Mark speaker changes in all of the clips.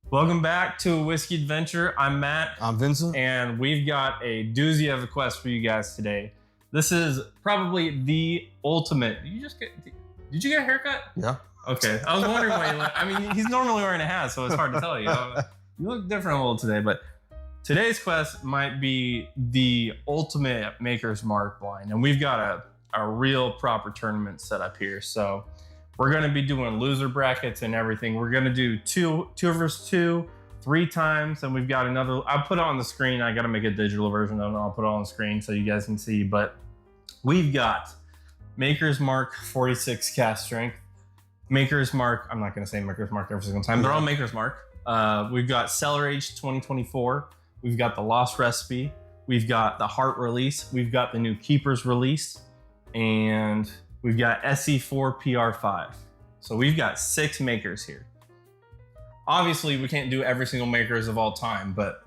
Speaker 1: Welcome back to Whiskey Adventure. I'm Matt.
Speaker 2: I'm Vincent.
Speaker 1: And we've got a doozy of a quest for you guys today. This is probably the ultimate. Did you get a haircut?
Speaker 2: Yeah.
Speaker 1: Okay. I was wondering why you look. I mean, he's normally wearing a hat, so it's hard to tell you. You look different a little today, but today's quest might be the ultimate Maker's Mark blind. And we've got a real proper tournament set up here. So we're going to be doing loser brackets and everything. We're going to do two versus two, 3 times. And we've got another, I'll put it on the screen. I got to make a digital version of it. I'll put it on the screen so you guys can see. But we've got Maker's Mark 46 cast strength. Maker's Mark, I'm not going to say Maker's Mark every single time. They're all Maker's Mark. We've got Cellar Aged 2024. We've got the Lost Recipe. We've got the Heart Release. We've got the new Keeper's Release. And we've got SE4 PR5. So we've got 6 makers here. Obviously, we can't do every single makers of all time, but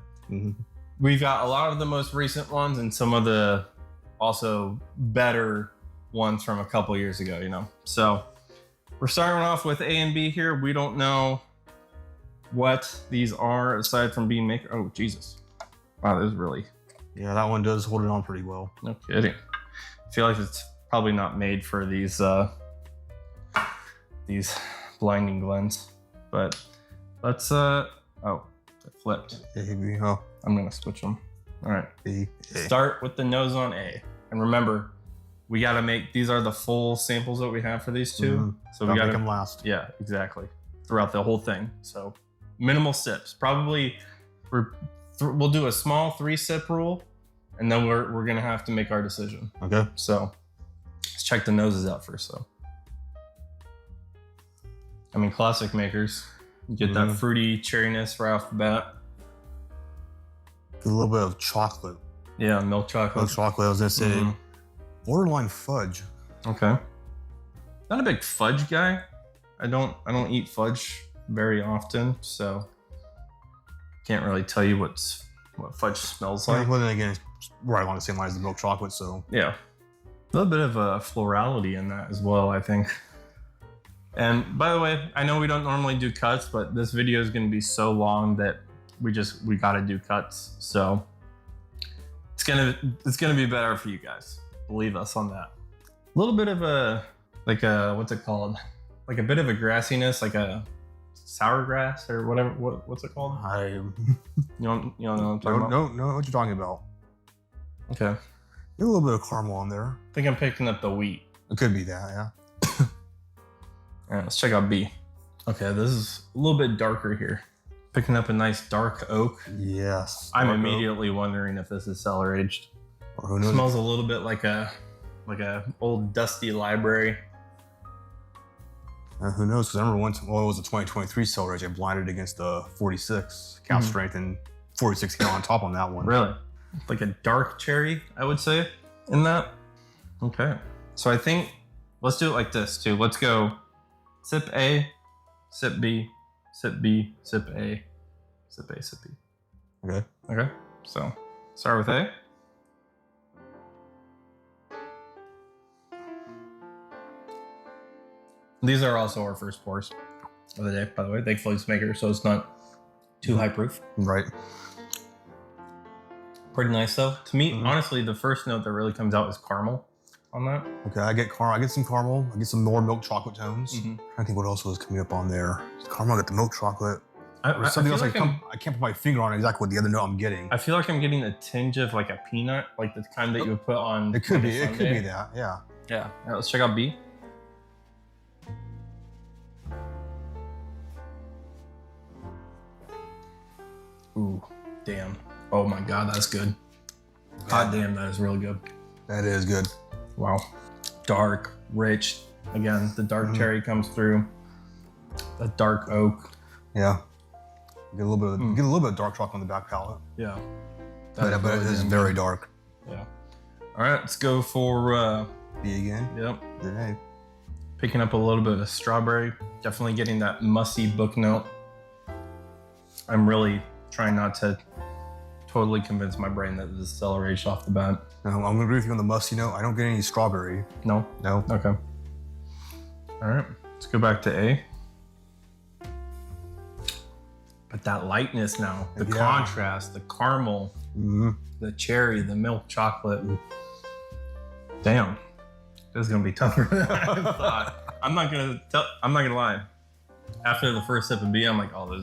Speaker 1: we've got a lot of the most recent ones and some of the also better ones from a couple years ago, you know. So we're starting off with A and B here. We don't know what these are aside from being maker. Oh, Jesus. Wow, that was really...
Speaker 2: Yeah, that one does hold it on pretty well.
Speaker 1: No kidding. I feel like it's probably not made for these blinding glens, but let's oh, it flipped.
Speaker 2: Oh.
Speaker 1: I'm gonna switch them. All right. Start with the nose on A, and remember, we got to make these are the full samples that we have for these two, so we got to
Speaker 2: make them last.
Speaker 1: Yeah, exactly, throughout the whole thing. So minimal sips. Probably we'll do a small 3-sip rule, and then we're gonna have to make our decision.
Speaker 2: Okay.
Speaker 1: So let's check the noses out first, though. I mean, classic makers. You get that fruity cherryness right off the bat.
Speaker 2: A little bit of chocolate.
Speaker 1: Yeah, milk chocolate.
Speaker 2: Milk chocolate, I was gonna say. Borderline fudge.
Speaker 1: Okay. Not a big fudge guy. I don't eat fudge very often, so can't really tell you what fudge smells like.
Speaker 2: Well, then again, it's right along the same lines as the milk chocolate, so.
Speaker 1: Yeah. A little bit of a florality in that as well, I think. And by the way, I know we don't normally do cuts, but this video is going to be so long that we got to do cuts. So it's gonna be better for you guys. Believe us on that. A little bit of what's it called? Like a bit of a grassiness, like a sour grass or whatever. What's it called?
Speaker 2: You
Speaker 1: don't know what I'm talking about?
Speaker 2: No, what you're talking about.
Speaker 1: Okay.
Speaker 2: Get a little bit of caramel on there.
Speaker 1: I think I'm picking up the wheat.
Speaker 2: It could be that, yeah.
Speaker 1: All right, let's check out B. Okay, this is a little bit darker here. Picking up a nice dark oak.
Speaker 2: Yes.
Speaker 1: I'm immediately wondering if this is cellar aged.
Speaker 2: Or who knows?
Speaker 1: It smells a little bit like a old dusty library.
Speaker 2: Who knows? Because I remember once, well, it was a 2023 cellar age. I blinded against the 46 cap strength and 46 came on top on that one.
Speaker 1: Really? Like a dark cherry, I would say, in that. Okay. So I think let's do it like this too. Let's go sip A, sip B, sip B, sip A, sip A, sip B.
Speaker 2: Okay.
Speaker 1: Okay. So start with A. These are also our first pours of the day, by the way. Thankfully it's maker, so it's not too high proof.
Speaker 2: Right.
Speaker 1: Pretty nice though. To me, honestly, the first note that really comes out is caramel on that.
Speaker 2: Okay, I get some caramel. I get some more milk chocolate tones.
Speaker 1: Mm-hmm.
Speaker 2: I'm trying to think what else was coming up on there. Caramel, I got the milk chocolate.
Speaker 1: I
Speaker 2: Something else
Speaker 1: like
Speaker 2: I can't put my finger on exactly what the other note I'm getting.
Speaker 1: I feel like I'm getting a tinge of like a peanut, like the kind that you would put on.
Speaker 2: It could
Speaker 1: like
Speaker 2: be. It could be that. Yeah.
Speaker 1: Yeah. All right, let's check out B. Ooh, damn. Oh my God, that's good. God damn, that is really good.
Speaker 2: That is good.
Speaker 1: Wow. Dark, rich. Again, the dark cherry comes through. The dark oak.
Speaker 2: Yeah. Get a little bit of dark chocolate on the back palate.
Speaker 1: Yeah.
Speaker 2: But it is very dark.
Speaker 1: Yeah. All right, let's go for
Speaker 2: B again.
Speaker 1: Yep.
Speaker 2: Then A.
Speaker 1: Picking up a little bit of strawberry. Definitely getting that musty book note. I'm really trying not to totally convince my brain that this is cellar aged off the bat.
Speaker 2: No, I'm gonna agree with you on the musty note. I don't get any strawberry.
Speaker 1: No?
Speaker 2: No.
Speaker 1: Okay. All right, let's go back to A. But that lightness now, the contrast, the caramel, the cherry, the milk chocolate. Damn, this is gonna be tougher than I thought. I'm not gonna lie. After the first sip of B, I'm like, oh,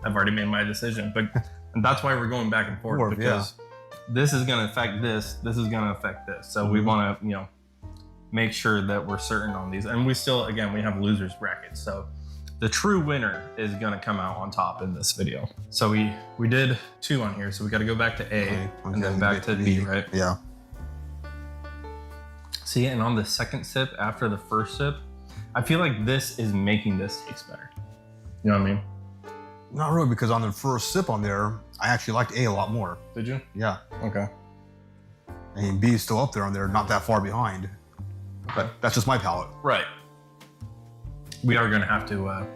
Speaker 1: I've already made my decision. But and that's why we're going back and forth, because this is gonna affect this. This is gonna affect this. So we want to, you know, make sure that we're certain on these. And we still, again, we have losers brackets. So the true winner is gonna come out on top in this video. So we did 2 on here. So we got to go back to A and then back to B, right?
Speaker 2: Yeah.
Speaker 1: See, and on the second sip after the first sip, I feel like this is making this taste better. You know what I mean?
Speaker 2: Not really, because on the first sip on there, I actually liked A a lot more.
Speaker 1: Did you?
Speaker 2: Yeah.
Speaker 1: Okay.
Speaker 2: I mean, B is still up there and they're not that far behind. But that's just my palate.
Speaker 1: Right. We are going to have to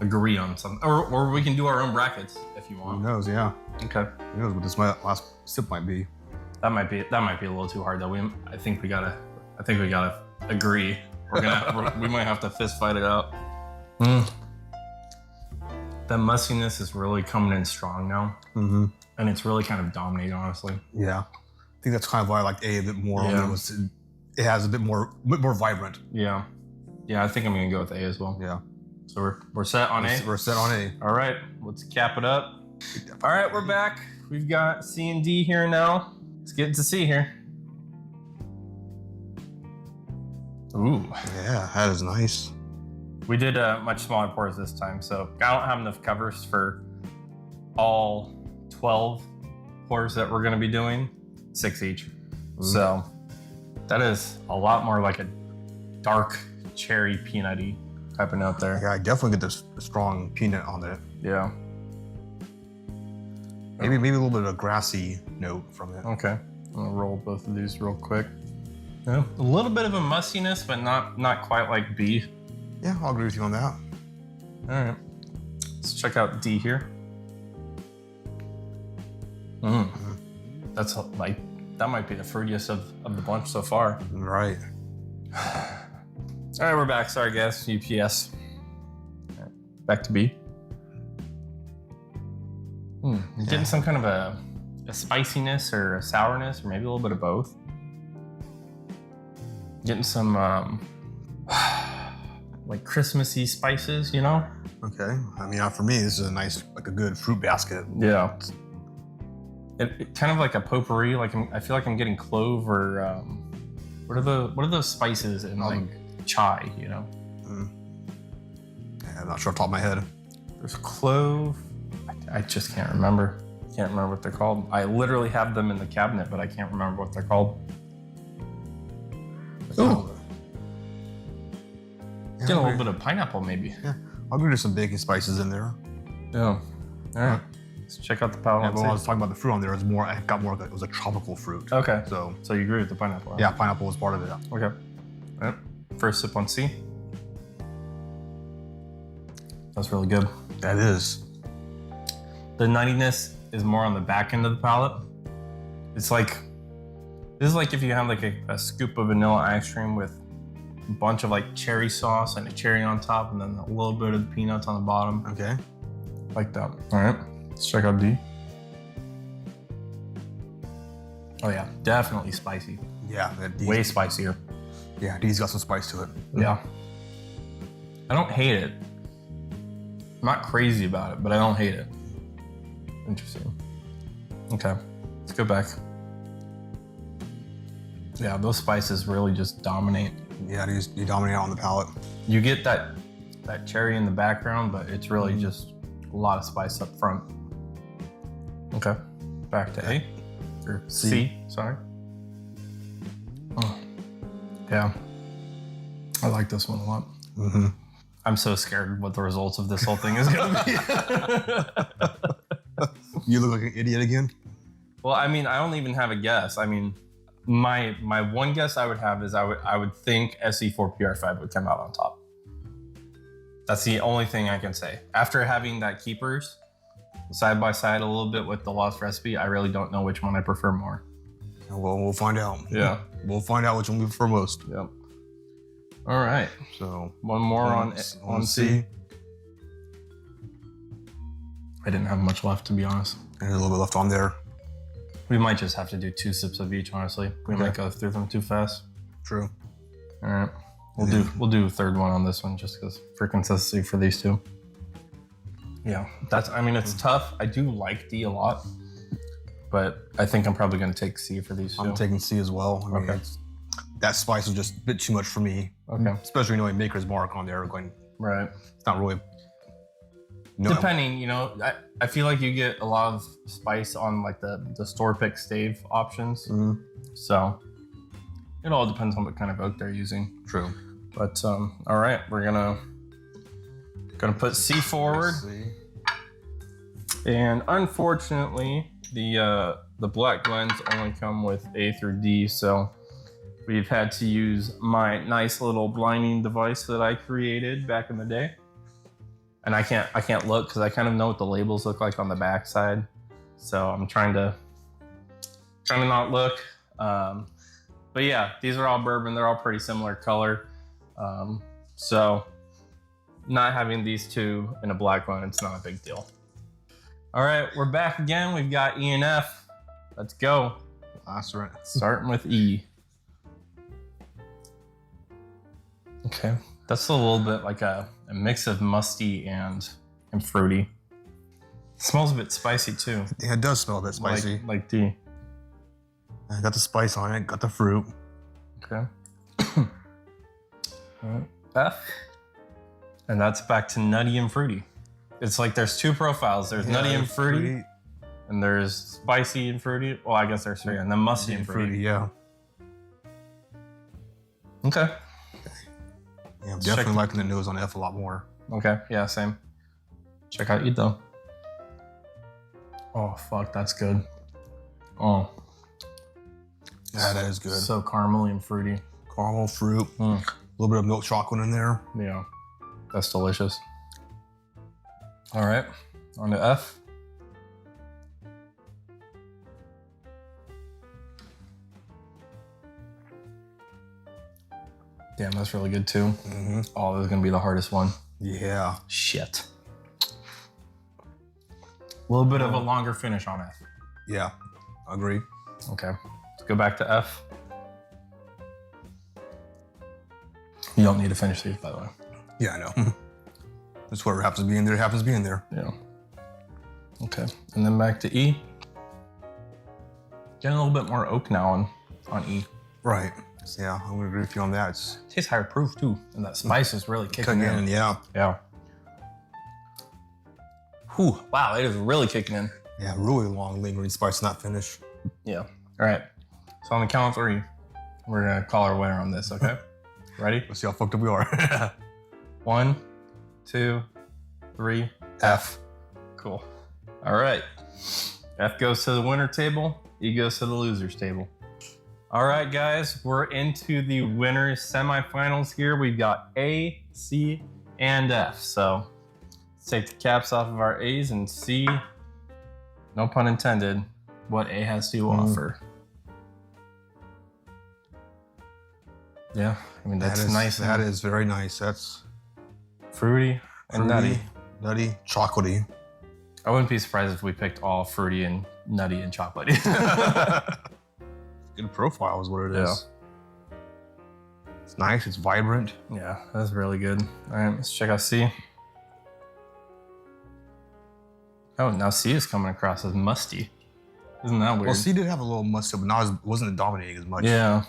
Speaker 1: agree on something. Or we can do our own brackets if you want.
Speaker 2: Who knows, yeah.
Speaker 1: Okay.
Speaker 2: Who knows what this last sip might be.
Speaker 1: That might be a little too hard though. I think we gotta agree. We might have to fist fight it out. The muskiness is really coming in strong now. And it's really kind of dominating, honestly.
Speaker 2: Yeah. I think that's kind of why I liked A bit more.
Speaker 1: Yeah.
Speaker 2: It has a bit more vibrant.
Speaker 1: Yeah. Yeah, I think I'm gonna go with A as well.
Speaker 2: Yeah.
Speaker 1: So we're set on A?
Speaker 2: We're set on A.
Speaker 1: All right, let's cap it up. All right, we're back. We've got C and D here now. Let's get to C here. Ooh.
Speaker 2: Yeah, that is nice.
Speaker 1: We did much smaller pours this time, so I don't have enough covers for all 12 pours that we're gonna be doing, 6 each. So that is a lot more like a dark cherry peanutty type of note there.
Speaker 2: Yeah, I definitely get this strong peanut on it.
Speaker 1: Yeah.
Speaker 2: Maybe a little bit of a grassy note from it.
Speaker 1: Okay, I'm gonna roll both of these real quick. Yeah, a little bit of a mustiness, but not quite like B.
Speaker 2: Yeah, I'll agree with you on that.
Speaker 1: All right, let's check out D here. That's like, that might be the fruitiest of the bunch so far.
Speaker 2: Right.
Speaker 1: All right, we're back. Sorry, guys. UPS. All right, back to B. Getting some kind of a spiciness or a sourness, or maybe a little bit of both. Getting some like Christmassy spices, you know?
Speaker 2: Okay. I mean, for me, this is a good fruit basket.
Speaker 1: Yeah. It kind of like a potpourri. Like I feel like I'm getting clove or what are those spices in like chai, you know?
Speaker 2: Yeah, I'm not sure off the top of my head.
Speaker 1: There's clove. I just can't remember. Can't remember what they're called. I literally have them in the cabinet, but I can't remember what they're called.
Speaker 2: Oh.
Speaker 1: Get a little bit of pineapple, maybe.
Speaker 2: Yeah, I'll give you some baking spices in there.
Speaker 1: Yeah. All right. Let's check out the palate.
Speaker 2: Yeah, but when I was talking about the fruit on there, it was a tropical fruit.
Speaker 1: Okay.
Speaker 2: So
Speaker 1: you agree with the pineapple? Huh?
Speaker 2: Yeah, pineapple was part of it.
Speaker 1: Okay. All right. First sip on C. That's really good.
Speaker 2: That is.
Speaker 1: The nuttiness is more on the back end of the palate. It's like, this is like if you have like a scoop of vanilla ice cream with a bunch of like cherry sauce and a cherry on top, and then a little bit of the peanuts on the bottom.
Speaker 2: Okay.
Speaker 1: Like that. All right, let's check out D. Oh yeah, definitely spicy.
Speaker 2: Yeah,
Speaker 1: way spicier.
Speaker 2: Yeah, D's got some spice to it.
Speaker 1: Yeah. I don't hate it. I'm not crazy about it, but I don't hate it. Interesting. Okay, let's go back. Yeah, those spices really just dominate.
Speaker 2: Yeah, you dominate on the palate.
Speaker 1: You get that cherry in the background, but it's really just a lot of spice up front. Okay, back to A, or C, sorry. Oh, yeah, I like this one a lot. I'm so scared what the results of this whole thing is gonna be.
Speaker 2: You look like an idiot again?
Speaker 1: Well, I mean, I don't even have a guess. I mean, my one guess I would have is I would think SE4PR5 would come out on top. That's the only thing I can say. After having that Keepers side by side a little bit with the Lost Recipe, I really don't know which one I prefer more.
Speaker 2: Well, we'll find out.
Speaker 1: Yeah.
Speaker 2: We'll find out which one we prefer most.
Speaker 1: Yep. All right.
Speaker 2: So
Speaker 1: one more on C. I didn't have much left, to be honest.
Speaker 2: And a little bit left on there.
Speaker 1: We might just have to do 2 sips of each, honestly. We might go through them too fast.
Speaker 2: True.
Speaker 1: All right. We'll do a third one on this one just because for consistency for these 2. Yeah, I mean, it's tough. I do like D a lot, but I think I'm probably going to take C for these 2.
Speaker 2: I'm taking C as well. I mean, that spice was just a bit too much for me.
Speaker 1: Okay.
Speaker 2: Especially knowing Maker's Mark on there going.
Speaker 1: Right.
Speaker 2: It's not really.
Speaker 1: No. Depending, you know, I feel like you get a lot of spice on like the store pick stave options.
Speaker 2: Mm-hmm.
Speaker 1: So it all depends on what kind of oak they're using.
Speaker 2: True.
Speaker 1: But all right, we're gonna put C forward. And unfortunately, the black blends only come with A through D, so we've had to use my nice little blinding device that I created back in the day. And I can't look because I kind of know what the labels look like on the back side. So I'm trying to not look. But yeah, these are all bourbon. They're all pretty similar color. So not having these 2 in a black one, it's not a big deal. All right, we're back again. We've got E and F. Let's go.
Speaker 2: That's right.
Speaker 1: Starting with E. Okay, that's a little bit like a mix of musty and fruity. It smells a bit spicy too.
Speaker 2: Yeah, it does smell a bit spicy.
Speaker 1: Like D.
Speaker 2: I got the spice on it, got the fruit.
Speaker 1: Okay. F. And that's back to nutty and fruity. It's like there's 2 profiles. There's nutty and fruity, and there's spicy and fruity. Well, I guess there's 3, and then musty and fruity.
Speaker 2: Yeah.
Speaker 1: Okay.
Speaker 2: Yeah, I'm definitely liking the nose on F a lot more.
Speaker 1: Okay, yeah, same. Check out E though. Oh, fuck, that's good. Oh.
Speaker 2: Yeah, that is good.
Speaker 1: So caramely and fruity.
Speaker 2: Caramel, fruit, a little bit of milk chocolate in there.
Speaker 1: Yeah, that's delicious. All right, on to F. Damn, that's really good too.
Speaker 2: Mm-hmm.
Speaker 1: Oh, this is gonna be the hardest one.
Speaker 2: Yeah.
Speaker 1: Shit. A little bit of a longer finish on F.
Speaker 2: Yeah, I agree.
Speaker 1: Okay, let's go back to F. You don't need to finish these, by the way.
Speaker 2: Yeah, I know. That's whatever happens to be in there, happens to be in there.
Speaker 1: Yeah. Okay, and then back to E. Getting a little bit more oak now on E.
Speaker 2: Right. So yeah, I'm gonna agree with you on that. It
Speaker 1: tastes higher proof too, and that spice is really kicking in.
Speaker 2: Yeah.
Speaker 1: Yeah. Whew, wow, it is really kicking in.
Speaker 2: Yeah, really long, lingering spice, not finished.
Speaker 1: Yeah. All right. So on the count of 3, we're gonna call our winner on this. Okay. Ready?
Speaker 2: Let's see how fucked up we are.
Speaker 1: 1, 2, 3. F. Cool. All right. F goes to the winner table. E goes to the losers table. All right, guys, we're into the winners semifinals here. We've got A, C, and F. So let's take the caps off of our A's and see, no pun intended, what A has to offer. Yeah, I mean, that's nice.
Speaker 2: That is very nice. That's
Speaker 1: fruity and nutty.
Speaker 2: Nutty, chocolatey.
Speaker 1: I wouldn't be surprised if we picked all fruity and nutty and chocolatey.
Speaker 2: Good profile is what it is. It's nice, it's vibrant.
Speaker 1: Yeah, that's really good. All right, let's check out C. Oh, now C is coming across as musty. Isn't that weird?
Speaker 2: Well, C did have a little musty, but wasn't dominating as much.
Speaker 1: Yeah.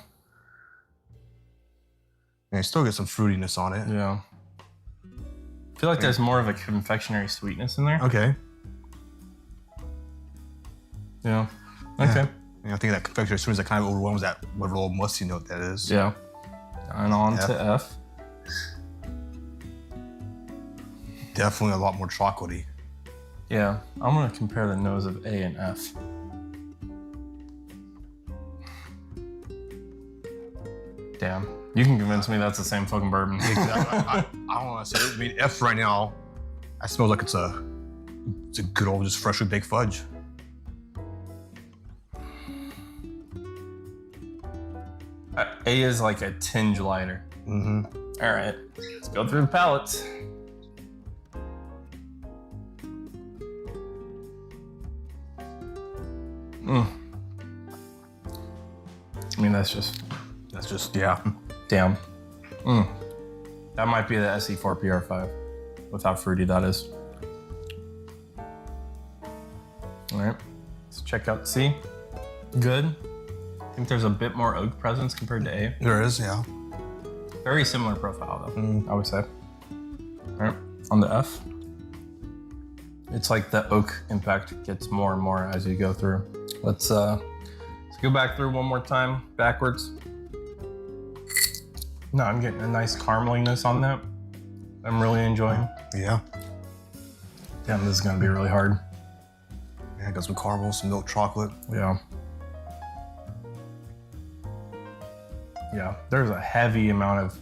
Speaker 2: And you still get some fruitiness on it.
Speaker 1: Yeah. I feel like there's more of a confectionery sweetness in there.
Speaker 2: Okay.
Speaker 1: Yeah. Okay.
Speaker 2: Yeah, I think that confectionery sweetness that kind of overwhelms that whatever little musty note that is.
Speaker 1: Yeah. And on to F.
Speaker 2: Definitely a lot more chocolatey.
Speaker 1: Yeah. I'm going to compare the nose of A and F. Damn. You can convince me that's the same fucking bourbon.
Speaker 2: Exactly. I don't want to say it. I mean, F right now, I smell like it's a good old just freshly baked fudge.
Speaker 1: A is like a tinge lighter.
Speaker 2: Mm-hmm.
Speaker 1: All right, let's go through the palates. I mean, that's just,
Speaker 2: yeah.
Speaker 1: damn. That might be the SE4 PR5 with how fruity that is. All right, let's check out C. Good. I think there's a bit more oak presence compared to A.
Speaker 2: There is, yeah.
Speaker 1: Very similar profile though, I would say. All right, on the F. It's like the oak impact gets more and more as you go through. Let's go back through one more time, backwards. No, I'm getting a nice carameliness on that. I'm really enjoying.
Speaker 2: Yeah.
Speaker 1: Damn, this is gonna be really hard.
Speaker 2: Yeah, got some caramel, some milk chocolate.
Speaker 1: Yeah. Yeah, there's a heavy amount of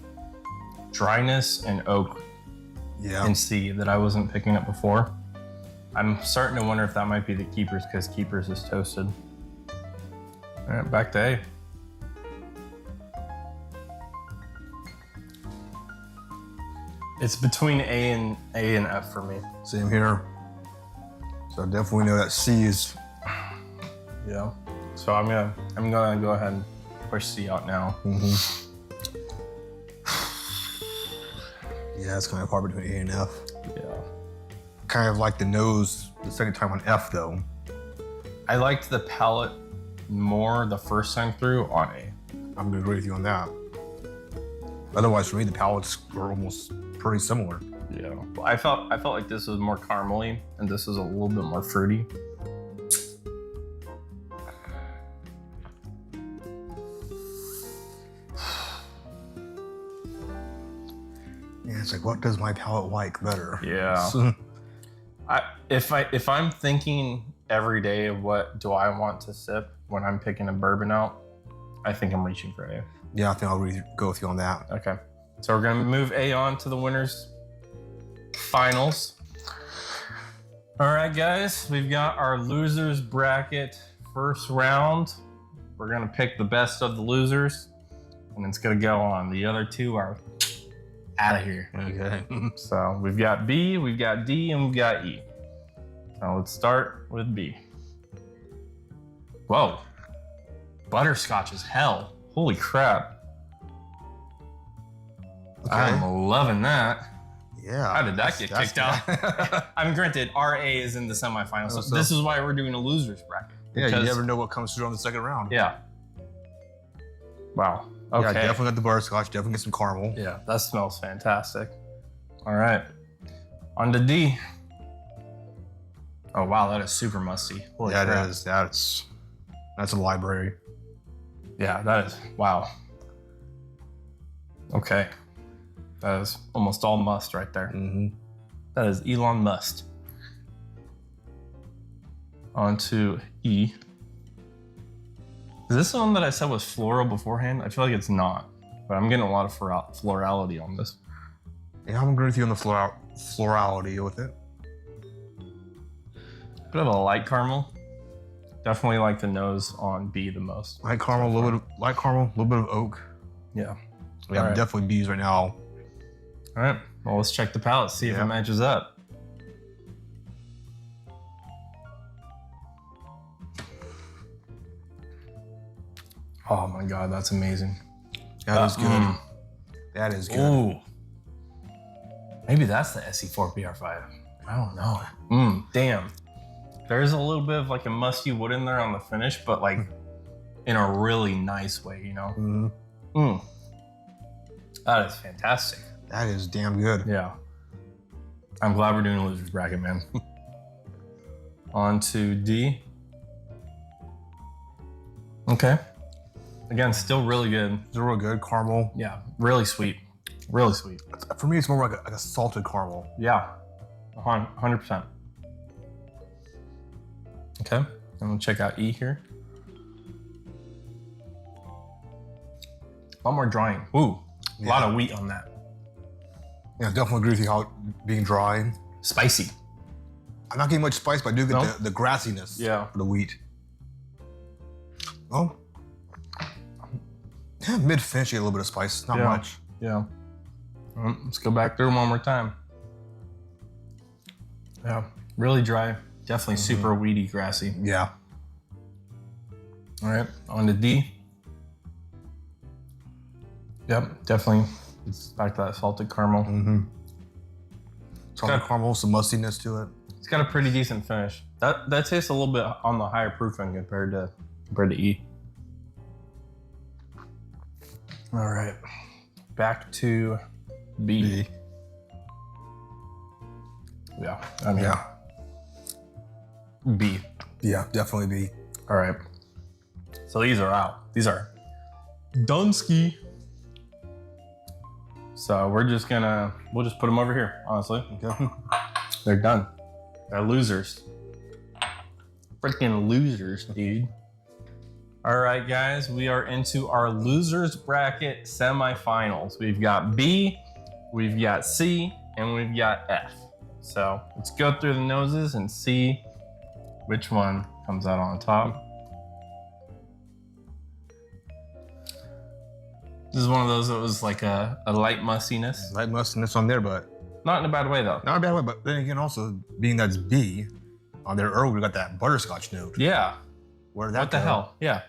Speaker 1: dryness and oak in C that I wasn't picking up before. I'm starting to wonder if that might be the Keepers because Keepers is toasted. All right, back to A. It's between A and F for me.
Speaker 2: Same here. So I definitely know that C is.
Speaker 1: Yeah. So I'm gonna go ahead and push C out now.
Speaker 2: Yeah, it's kind of hard between A and F.
Speaker 1: Yeah.
Speaker 2: Kind of like the nose the second time on F though.
Speaker 1: I liked the palate more the first time through on A.
Speaker 2: I'm gonna agree with you on that. Otherwise, for me, the palates were almost pretty similar.
Speaker 1: Yeah. Well, I felt like this was more caramely and this is a little bit more fruity.
Speaker 2: Yeah, it's like, what does my palate like better?
Speaker 1: Yeah. If I'm thinking every day of what do I want to sip when I'm picking a bourbon out, I think I'm reaching for A.
Speaker 2: Yeah, I think I'll really go with you on that.
Speaker 1: Okay. So we're gonna move A on to the winners finals. All right, guys, we've got our losers bracket first round. We're gonna pick the best of the losers and it's gonna go on. The other two are out of here.
Speaker 2: Okay.
Speaker 1: So we've got B, we've got D, and we've got E. Now let's start with B. Whoa. Butterscotch is hell. Holy crap.
Speaker 2: Okay.
Speaker 1: I'm loving that.
Speaker 2: Yeah.
Speaker 1: How did that get kicked out? I mean, granted, RA is in the semifinals, so this is why we're doing a losers bracket.
Speaker 2: Yeah, you never know what comes through on the second round.
Speaker 1: Yeah. Wow. Okay.
Speaker 2: Yeah, definitely got the butterscotch, definitely get some caramel.
Speaker 1: Yeah, that smells fantastic. All right, on to D. Oh wow, that is super musty. Holy crap.
Speaker 2: That is. That's a library.
Speaker 1: Yeah, that is, wow. Okay, that is almost all must right there. That is Elon Musk. On to E. Is this the one that I said was floral beforehand? I feel like it's not, but I'm getting a lot of florality on this.
Speaker 2: Yeah, I'm agreeing with you on the florality with it.
Speaker 1: Bit of a light caramel. Definitely like the nose on B the most.
Speaker 2: Light caramel, a little bit of oak.
Speaker 1: Yeah.
Speaker 2: Yeah, I'm definitely B's right now.
Speaker 1: All right, well, let's check the palate, see if it matches up. Oh my God, that's amazing.
Speaker 2: That is good. That is good.
Speaker 1: Ooh. Maybe that's the SE4 PR5. I don't know. Damn. There's a little bit of like a musty wood in there on the finish, but like in a really nice way, you know? That is fantastic.
Speaker 2: That is damn good.
Speaker 1: Yeah. I'm glad we're doing a losers bracket, man. On to D. Okay. Again, still really good.
Speaker 2: It's real good. Caramel.
Speaker 1: Yeah, really sweet. Really sweet.
Speaker 2: For me, it's more like a salted caramel.
Speaker 1: Yeah, 100%. Okay, I'm gonna check out E here. A lot more drying. Ooh, a lot of wheat on that.
Speaker 2: Yeah, definitely agree with you how it being dry.
Speaker 1: Spicy.
Speaker 2: I'm not getting much spice, but I do get the grassiness for the wheat. Oh. Yeah, mid-finish, you get a little bit of spice. Not much.
Speaker 1: Yeah. Let's go back through one more time. Yeah, really dry. Definitely super weedy, grassy.
Speaker 2: Yeah.
Speaker 1: All right, on to D. Yep, definitely. It's back to that salted caramel.
Speaker 2: Mm-hmm. Salted caramel, some mustiness to it.
Speaker 1: It's got a pretty decent finish. That tastes a little bit on the higher proof end compared to E. All right, back to B. Yeah, I'm here. B.
Speaker 2: Yeah, definitely B.
Speaker 1: All right. So these are out. These are Dunsky. So we'll just put them over here, honestly.
Speaker 2: Okay.
Speaker 1: They're done. They're losers. Freaking losers, dude. All right, guys, we are into our losers bracket semifinals. We've got B, we've got C, and we've got F. So let's go through the noses and see which one comes out on top. This is one of those that was like a light mustiness.
Speaker 2: Light mustiness on there, but
Speaker 1: not in a bad way though.
Speaker 2: Not in a bad way, but then again, also being that's B, on there earlier we got that butterscotch note.
Speaker 1: Yeah.
Speaker 2: Where did that
Speaker 1: go? What the hell? Yeah.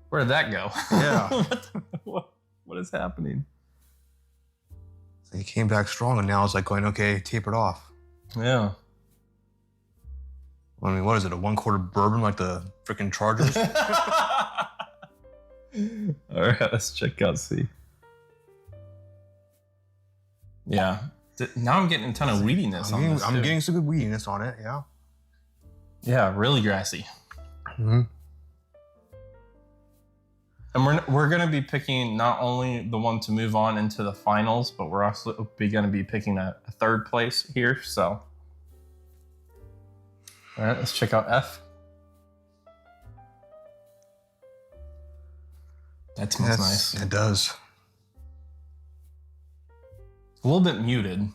Speaker 1: Where did that go?
Speaker 2: Yeah.
Speaker 1: what is happening?
Speaker 2: So he came back strong, and now it's like going, okay, tape it off.
Speaker 1: Yeah.
Speaker 2: I mean, what is it? A 1/4 bourbon like the freaking Chargers?
Speaker 1: All right, let's check out C. Yeah. Now I'm getting a ton of weediness on this.
Speaker 2: I'm getting some good weediness on it, yeah.
Speaker 1: Yeah, really grassy.
Speaker 2: Mm-hmm.
Speaker 1: And we're going to be picking not only the one to move on into the finals, but we're also going to be picking a third place here. So, all right, let's check out F. That smells nice.
Speaker 2: It does.
Speaker 1: A little bit muted,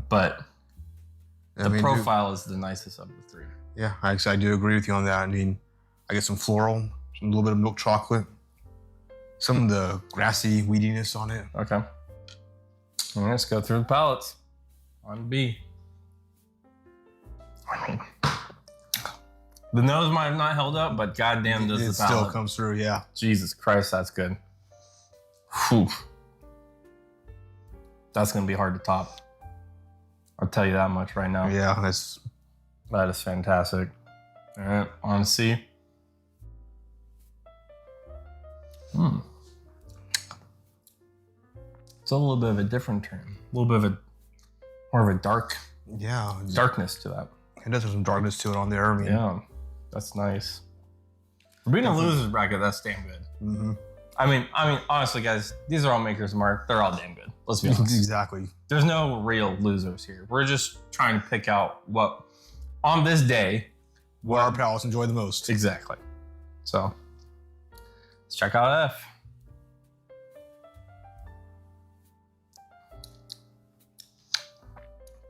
Speaker 1: but the profile is the nicest of the three.
Speaker 2: Yeah, I do agree with you on that. I mean, I get some floral, a little bit of milk chocolate, some of the grassy weediness on it.
Speaker 1: Okay. All right, let's go through the palates. On B. I mean, the nose might have not held up, but goddamn does the palate.
Speaker 2: It still comes through, yeah.
Speaker 1: Jesus Christ, that's good. Whew. That's going to be hard to top. I'll tell you that much right now.
Speaker 2: Yeah,
Speaker 1: that is fantastic. All right, on C. It's a little bit of a different turn. A little bit of more of a darkness to that.
Speaker 2: It does have some darkness to it on there. I mean,
Speaker 1: yeah, that's nice. For being a loser's bracket, that's damn good.
Speaker 2: Mm-hmm.
Speaker 1: I mean, honestly, guys, these are all Maker's Mark. They're all damn good. Let's be honest.
Speaker 2: Exactly.
Speaker 1: There's no real losers here. We're just trying to pick out what, on this day,
Speaker 2: what our palates enjoy the most.
Speaker 1: Exactly. So, let's check out F.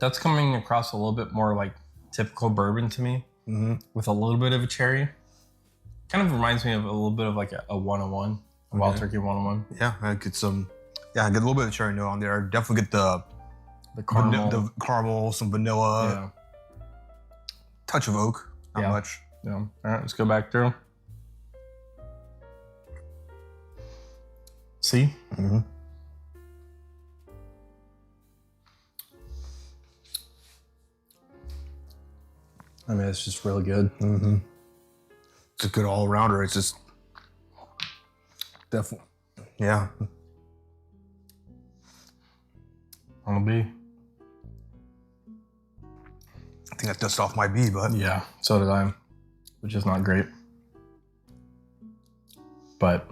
Speaker 1: That's coming across a little bit more like typical bourbon to me, with a little bit of a cherry. Kind of reminds me of a little bit of like a 101, a Wild Turkey 101.
Speaker 2: Yeah, I get a little bit of cherry note on there. Definitely get the
Speaker 1: caramel,
Speaker 2: the caramel, some vanilla, touch of oak, not much.
Speaker 1: Yeah. All right, let's go back through. See? I mean, it's just really good.
Speaker 2: It's a good all-rounder. It's just definitely, yeah.
Speaker 1: On the B.
Speaker 2: I think that dust off my B, but
Speaker 1: yeah, so did I, which is not great. But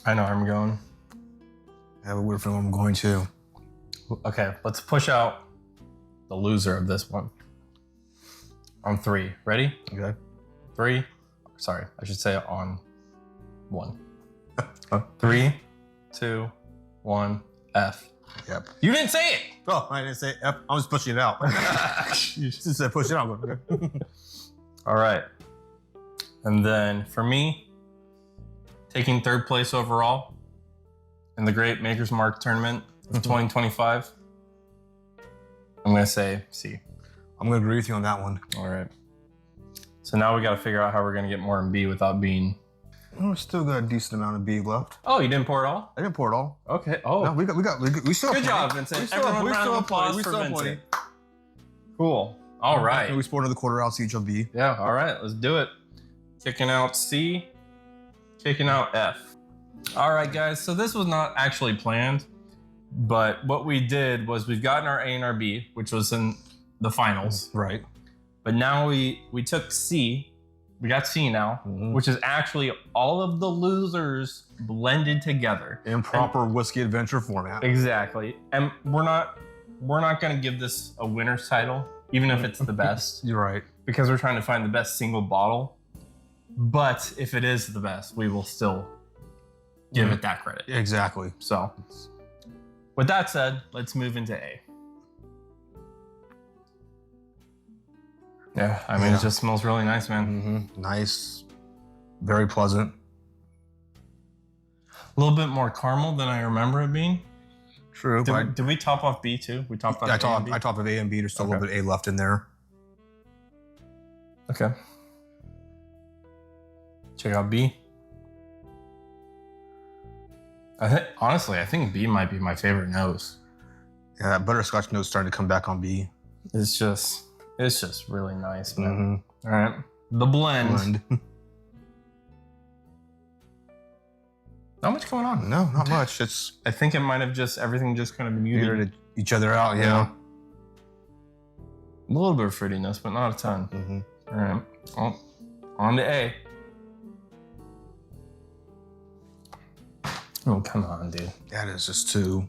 Speaker 1: I know where I'm going.
Speaker 2: I have a weird feeling I'm going to.
Speaker 1: Okay, let's push out the loser of this one. On 3. Ready?
Speaker 2: Okay.
Speaker 1: 3. Sorry, I should say it on 1. 3, 2, 1, F.
Speaker 2: Yep.
Speaker 1: You didn't say it!
Speaker 2: Oh, I didn't say F. I was pushing it out. You just said push it out.
Speaker 1: All right. And then for me, taking 3rd place overall in the Great Maker's Mark Tournament of 2025, I'm going to say C.
Speaker 2: I'm going to agree with you on that one.
Speaker 1: All right. So now we got to figure out how we're going to get more in B without being.
Speaker 2: Oh, we still got a decent amount of B left.
Speaker 1: Oh, you didn't pour it all?
Speaker 2: I didn't pour it all.
Speaker 1: Okay. Oh,
Speaker 2: No, we still have
Speaker 1: good job,
Speaker 2: plenty.
Speaker 1: Vincent.
Speaker 2: We still have
Speaker 1: Applause for Vincent. Cool. All right.
Speaker 2: And we poured another quarter ounce each of B.
Speaker 1: Yeah. All right. Let's do it. Kicking out C, kicking out F. All right, guys. So this was not actually planned, but what we did was we've gotten our A and our B, which was in the finals.
Speaker 2: Right.
Speaker 1: But now we took C. We got C now, which is actually all of the losers blended together
Speaker 2: In proper whiskey adventure format.
Speaker 1: Exactly. And we're not going to give this a winner's title, even if it's the best.
Speaker 2: You're right.
Speaker 1: Because we're trying to find the best single bottle. But if it is the best, we will still give it that credit.
Speaker 2: Exactly.
Speaker 1: So with that said, let's move into A. Yeah, I mean, it just smells really nice, man.
Speaker 2: Nice. Very pleasant.
Speaker 1: A little bit more caramel than I remember it being.
Speaker 2: True.
Speaker 1: Did we top off B too? We topped off
Speaker 2: I top of A and B. There's still a little bit of A left in there.
Speaker 1: Okay. Check out B. Honestly, I think B might be my favorite nose.
Speaker 2: Yeah, that butterscotch note's starting to come back on B.
Speaker 1: It's just really nice, man. All right. The blend. Not much going on.
Speaker 2: No, not much.
Speaker 1: I think it might have everything just kind of muted
Speaker 2: each other out. Yeah.
Speaker 1: A little bit of fruitiness, but not a ton. All right. Well, on to A. Oh, come on, dude.
Speaker 2: That is just too.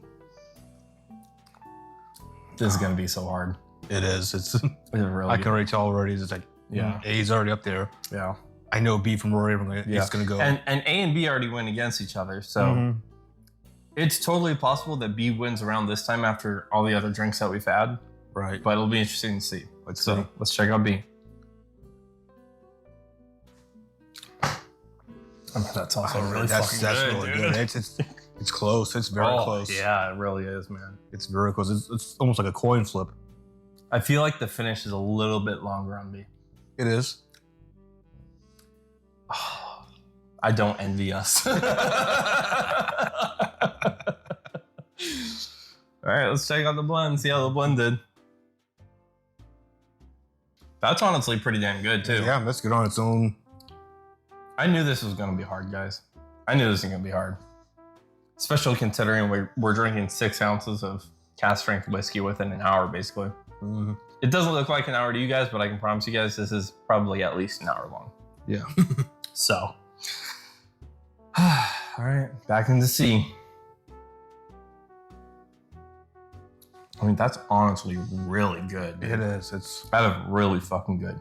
Speaker 1: This is going to be so hard.
Speaker 2: It is. It's
Speaker 1: really
Speaker 2: I can already tell already. It's like, A's already up there.
Speaker 1: Yeah.
Speaker 2: I know B from where it's going to go.
Speaker 1: And A and B already went against each other. So it's totally possible that B wins around this time after all the other drinks that we've had.
Speaker 2: Right.
Speaker 1: But it'll be interesting to see.
Speaker 2: Let's see.
Speaker 1: Let's check out B. I mean, that's also really fucking good,
Speaker 2: really
Speaker 1: dude.
Speaker 2: good. It's close. It's very close.
Speaker 1: Yeah, it really is, man.
Speaker 2: It's very close. It's almost like a coin flip.
Speaker 1: I feel like the finish is a little bit longer on B.
Speaker 2: It is.
Speaker 1: I don't envy us. All right, let's check out the blend, see how the blend did. That's honestly pretty damn good, too.
Speaker 2: Yeah, that's good on its own.
Speaker 1: I knew this was going to be hard, guys. I knew this was going to be hard. Especially considering we're drinking 6 ounces of cask strength whiskey within an hour, basically. It doesn't look like an hour to you guys, but I can promise you guys this is probably at least an hour long.
Speaker 2: Yeah.
Speaker 1: So, all right, back into C. I mean, that's honestly really good, dude.
Speaker 2: It is.
Speaker 1: That is really fucking good.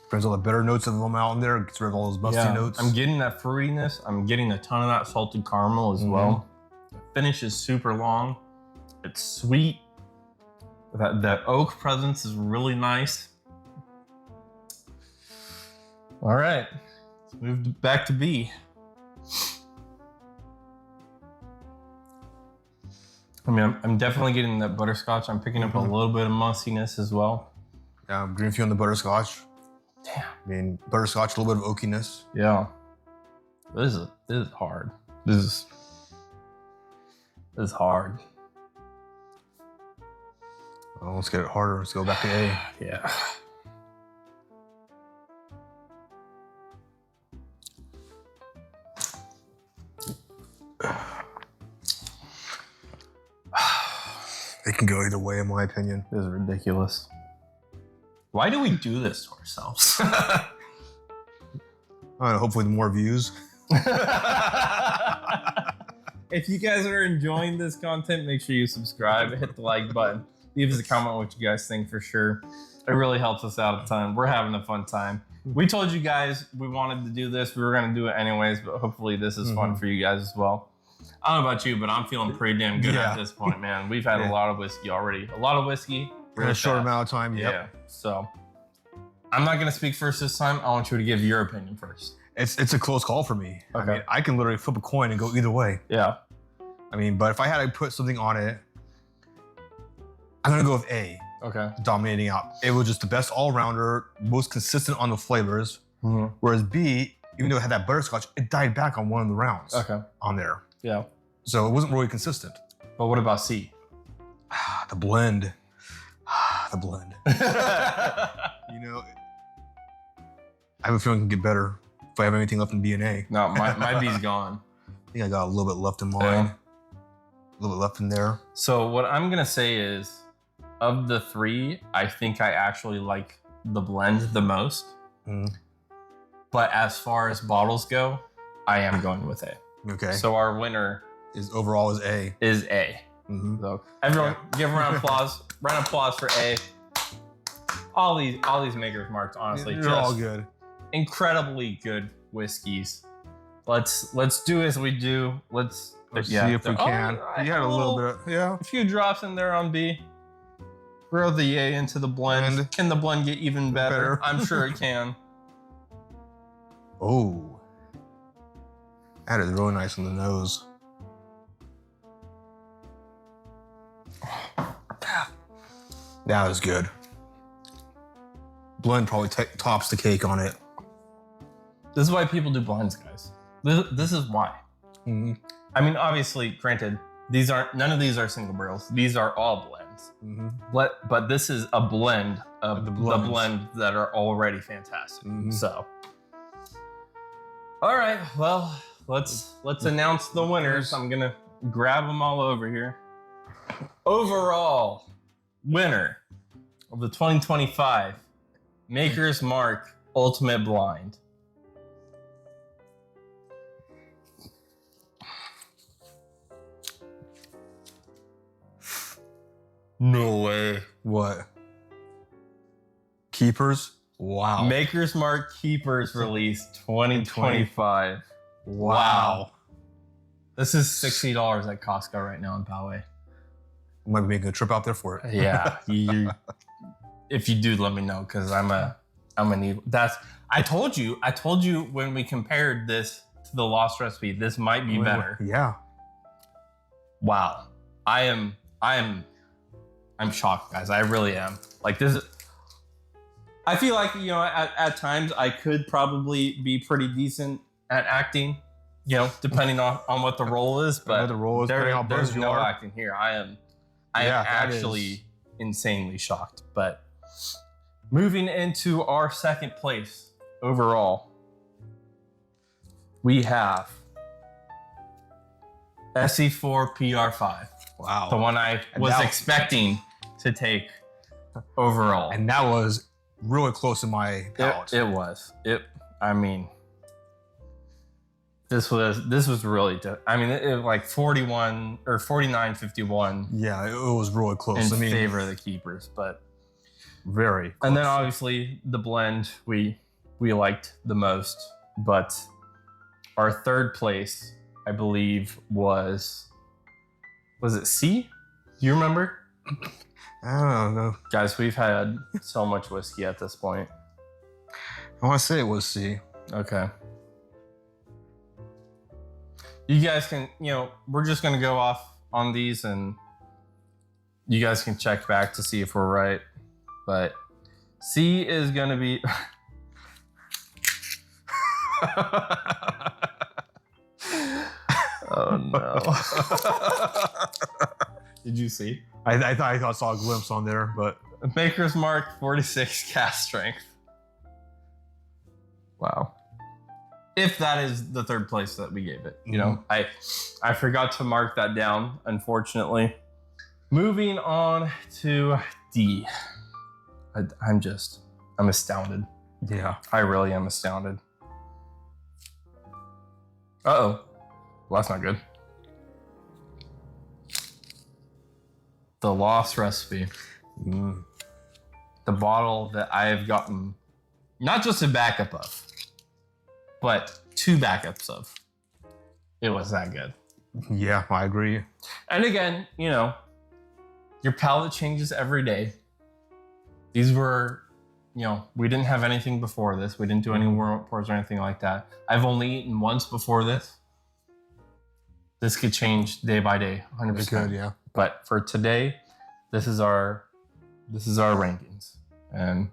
Speaker 2: Brings all the bitter notes of them out in there. Gets rid of all those musty notes.
Speaker 1: I'm getting that fruitiness. I'm getting a ton of that salted caramel as well. The finish is super long. It's sweet. That oak presence is really nice. All right, let's move back to B. I mean, I'm definitely getting that butterscotch. I'm picking up a little bit of mustiness as well.
Speaker 2: Yeah, I'm agreeing with you on the butterscotch.
Speaker 1: Damn.
Speaker 2: I mean, butterscotch, a little bit of oakiness.
Speaker 1: Yeah. This is hard. This is hard.
Speaker 2: Well, let's get it harder. Let's go back to A.
Speaker 1: Yeah.
Speaker 2: It can go either way, in my opinion.
Speaker 1: This is ridiculous. Why do we do this to ourselves?
Speaker 2: I don't know, hopefully more views.
Speaker 1: If you guys are enjoying this content, make sure you subscribe, hit the like button, leave us a comment what you guys think for sure. It really helps us out a ton. We're having a fun time. We told you guys we wanted to do this. We were going to do it anyways, but hopefully this is fun for you guys as well. I don't know about you, but I'm feeling pretty damn good at this point, man. We've had a lot of whiskey already. A lot of whiskey.
Speaker 2: In a short amount of time,
Speaker 1: Yeah. So I'm not going to speak first this time. I want you to give your opinion first.
Speaker 2: It's a close call for me.
Speaker 1: Okay.
Speaker 2: I mean, I can literally flip a coin and go either way.
Speaker 1: Yeah.
Speaker 2: I mean, but if I had to put something on it, I'm going to go with A.
Speaker 1: Okay.
Speaker 2: dominating out. It was just the best all-rounder, most consistent on the flavors. Whereas B, even though it had that butterscotch, it died back on one of the rounds.
Speaker 1: Okay.
Speaker 2: On there.
Speaker 1: Yeah.
Speaker 2: So it wasn't really consistent.
Speaker 1: But what about C?
Speaker 2: The blend. The blend. You know, I have a feeling it can get better if I have anything left in DNA.
Speaker 1: No, my B's gone.
Speaker 2: I think I got a little bit left in mine.
Speaker 1: Yeah.
Speaker 2: A little bit left in there.
Speaker 1: So what I'm gonna say is, of the three, I think I actually like the blend the most. But as far as bottles go, I am going with A.
Speaker 2: Okay.
Speaker 1: So our winner
Speaker 2: Overall is A.
Speaker 1: is A. So everyone, give a round of applause. Round of applause for A. All these makers marks, honestly,
Speaker 2: They're all good.
Speaker 1: Incredibly good whiskeys. Let's do as we do. Let's
Speaker 2: see if we can. You had a little bit. Yeah.
Speaker 1: A few drops in there on B. Throw the A into the blend. Can the blend get even better? I'm sure it can.
Speaker 2: Oh. That is really nice on the nose. That was good. Blend probably tops the cake on it.
Speaker 1: This is why people do blends, guys. This is why. I mean, obviously, granted, none of these are single barrels. These are all blends. But this is a blend of the blends that are already fantastic. So, all right. Well, let's announce the winners. I'm gonna grab them all over here. Overall winner of the 2025 Maker's Mark Ultimate Blind. No way.
Speaker 2: What? Keepers? Wow.
Speaker 1: Maker's Mark Keepers release 2025. Wow. This is $60 at Costco right now in Palate.
Speaker 2: I might be making a trip out there for it.
Speaker 1: Yeah. If you do, let me know, because I'm a need. I told you when we compared this to the Lost Recipe, this might be better.
Speaker 2: Yeah.
Speaker 1: Wow. I'm shocked, guys. I really am. Like, this. I feel like, you know, at times I could probably be pretty decent at acting, you know, depending on what the role is. But there's no acting here. I am actually insanely shocked. But moving into our second place overall, we have SE4 PR5.
Speaker 2: Wow.
Speaker 1: The one I was expecting to take overall.
Speaker 2: And that was really close to my palate.
Speaker 1: It was. I mean, this was really, I mean, it was like 41 or 49-51.
Speaker 2: Yeah, it was really close.
Speaker 1: In favor of the keepers, but
Speaker 2: very close.
Speaker 1: And then obviously the blend we liked the most, but our third place, I believe, was it C? Do you remember?
Speaker 2: I don't know.
Speaker 1: Guys, we've had so much whiskey at this point.
Speaker 2: I want to say it was C.
Speaker 1: Okay. You guys can, you know, we're just going to go off on these and you guys can check back to see if we're right. But C is going to be... Oh, no. Did you see?
Speaker 2: I thought I saw a glimpse on there, but...
Speaker 1: Maker's Mark 46 cast strength. Wow. If that is the third place that we gave it. You know, I forgot to mark that down, unfortunately. Moving on to D. I'm astounded.
Speaker 2: Yeah.
Speaker 1: I really am astounded. Uh-oh. Well, that's not good. The Lost Recipe. The bottle that I have gotten not just a backup of, but 2 backups of. It was that good.
Speaker 2: Yeah, I agree.
Speaker 1: And again, you know, your palate changes every day. These were, you know, we didn't have anything before this. We didn't do any warm-up pours or anything like that. I've only eaten once before this. This could change day by day, 100%.
Speaker 2: It could, yeah.
Speaker 1: But for today, this is our this is our rankings. And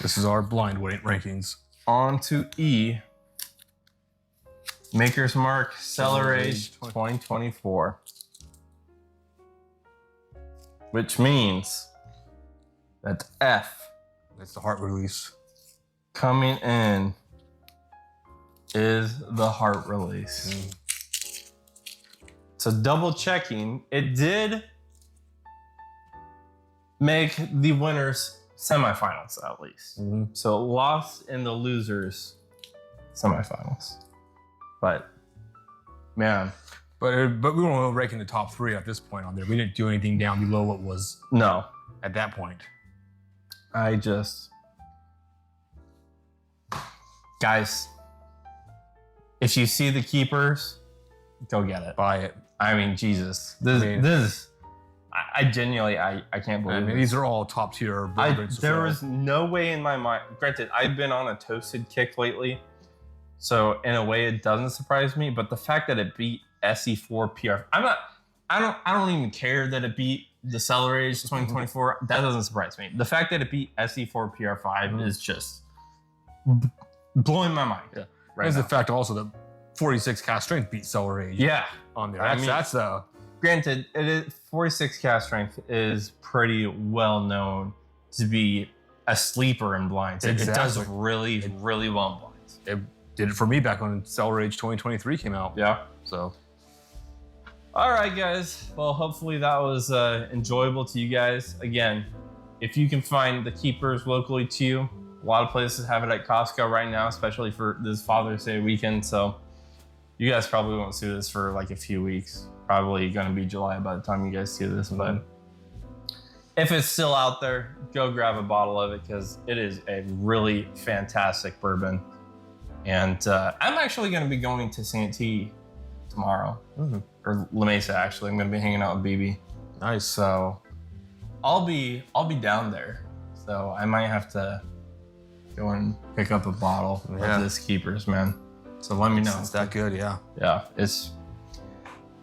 Speaker 2: this is our blind weight rankings.
Speaker 1: On to E. Maker's Mark Cellar Age 2024. Which means that F.
Speaker 2: That's the heart release.
Speaker 1: Coming in is the heart release. So double checking, it did make the winners semifinals at least. So it lost in the losers semifinals. But man.
Speaker 2: But we weren't ranking the top 3 at this point on there. We didn't do anything down below what was at that point.
Speaker 1: Guys, if you see the keepers, go get it.
Speaker 2: Buy it.
Speaker 1: I mean, Jesus. I genuinely, I can't believe it.
Speaker 2: I mean, these are all top tier bourbons.
Speaker 1: There was no way in my mind. Granted, I've been on a toasted kick lately, so in a way it doesn't surprise me. But the fact that it beat SE4 PR, I don't even care that it beat the Cellar Age 2024. That doesn't surprise me. The fact that it beat SE4 PR5 is just blowing my mind.
Speaker 2: Yeah.
Speaker 1: Right.
Speaker 2: There's the fact also that 46 cast strength beat Cellar Age.
Speaker 1: Yeah.
Speaker 2: On there.
Speaker 1: That's granted, 46 cast strength is pretty well known to be a sleeper in blinds. It does really well in blinds.
Speaker 2: It did it for me back when Cellar Age 2023 came out.
Speaker 1: Yeah.
Speaker 2: So.
Speaker 1: All right, guys. Well, hopefully that was enjoyable to you guys. Again, if you can find the keepers locally to you, a lot of places have it at Costco right now, especially for this Father's Day weekend. So you guys probably won't see this for like a few weeks. Probably going to be July by the time you guys see this. But if it's still out there, go grab a bottle of it because it is a really fantastic bourbon. And I'm actually going to be going to Santee tomorrow. Or La Mesa, actually. I'm going to be hanging out with BB.
Speaker 2: Nice.
Speaker 1: So I'll be down there. So I might have to go and pick up a bottle of this Keepers, man. So let me know.
Speaker 2: It's that good, yeah.
Speaker 1: Yeah, it's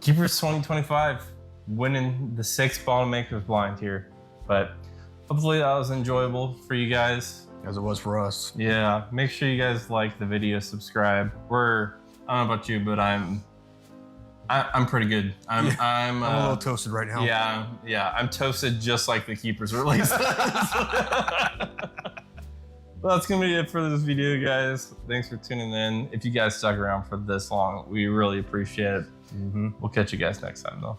Speaker 1: Keepers 2025, winning the 6th bottle makers blind here. But hopefully that was enjoyable for you guys.
Speaker 2: As it was for us.
Speaker 1: Yeah, make sure you guys like the video, subscribe. I don't know about you, but I'm pretty good. I'm
Speaker 2: a little toasted right now.
Speaker 1: Yeah, I'm toasted just like the Keepers release. Well, that's gonna be it for this video, guys. Thanks for tuning in. If you guys stuck around for this long, we really appreciate it. We'll catch you guys next time, though.